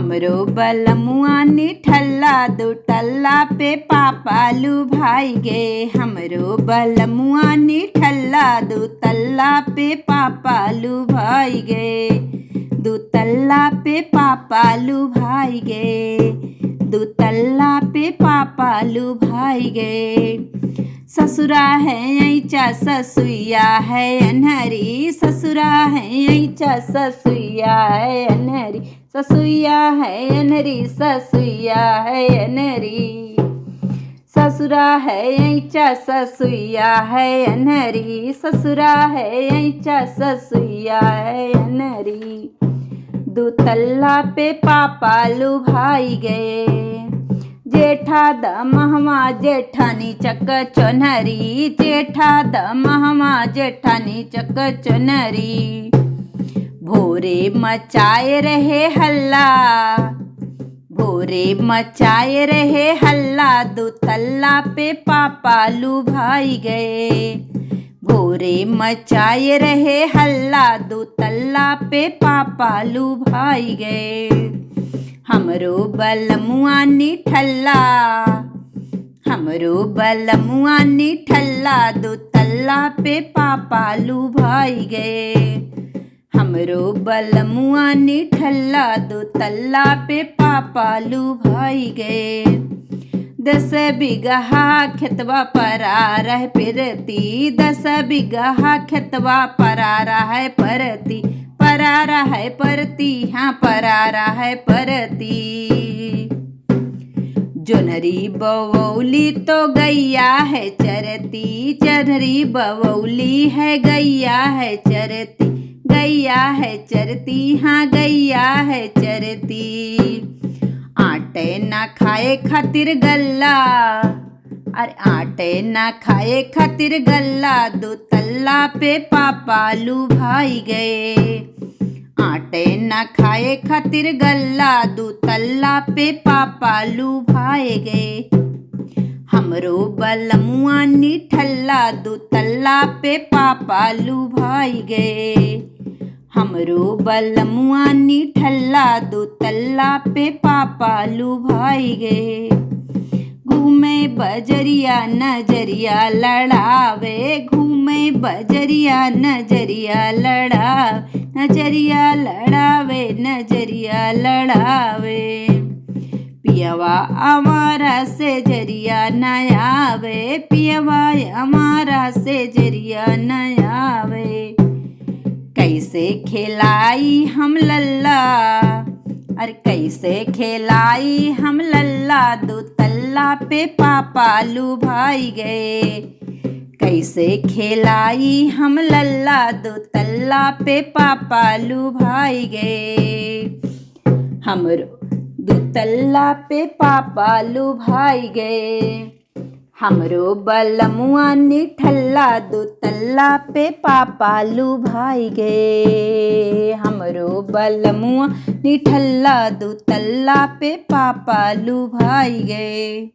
हमरो बलमुआ निठल्ला दू टल्ला पे पापालू भाई गे। हमरो बलमुआ निठल्ला दू तल्ला पे पापालू भाई गे। दू तल्ला पे पापालू भाई गे। दू तल्ला पे पापालू भाई गे। ससुरा है ऐचा ससुइया है अनहरी। ससुरा है ऐचा ससुइया है अनहरी। ससुइया है अनहरी। ससुइया है अनहरी। ससुरा है ऐचा ससुइया है अनहरी। ससुरा है ऐचा ससुइया है अनहरी। दू तल्ला पे पापालू भाई गए। जेठा दमहमा जेठानी चक चुनरी। जेठा दमहमा जेठानी चक चुनरी। भोरे मचाए रहे हल्ला। भोरे मचाए रहे हल्ला दू तल्ला पे पापालू भाई गए। भोरे मचाए रहे हल्ला दू तल्ला पे पापालू भाई गए। हमरो बलमुआ निठल्ला। हमरो बलमुआ निठल्ला दू तल्ला पे पापालू भाई गए। हमरो बलमुआ निठल्ला दू तल्ला पे पापालू भाई गए। 10 बिगहा खेतवा परा रह पिरती। 10 बिगहा खेतवा परारा है परती। परारा है परती। हाँ परारा है परती। जोनहरी बवौली तो गैया है चरती। जोनहरी बवौली है गैया है चरती। गैया है चरती। हाँ गैया है चरती। आटे ना खाए खातिर गल्ला। अरे आटे ना खाए खातिर गल्ला दू तल्ला पे पापालू भाई गए। आटे ना खाए खातिर गल्ला दू तल्ला पे पापालू भाई गए। हमरो बलमुआ निठल्ला दू तल्ला पे पापालू भाई गए। हमरो बलमुआ निठल्ला दू तल्ला पे पापालू भाई गए। घूमे बजरिया नजरिया लड़ावे। घूमे बजरिया नजरिया लड़ावे। नजरिया लड़ावे। नजरिया लड़ावे। पियवा हमारा से जरिया न आवे। पियवा हमारा से जरिया न आवे। कैसे खिलाई हम लल्ला। अरे कैसे खिलाई हम लल्ला दू तल्ला पे पापालू भाई गए। कैसे खिलाई हम लल्ला दू तल्ला पे पापालू भाई गए। हमरो दू तल्ला पे पापालू भाई गए। हमरो बलमुआ निठल्ला दू तल्ला पे पापालू भाई गए। हमरो बलमुआ निठल्ला दू तल्ला पे पापालू भाई गए।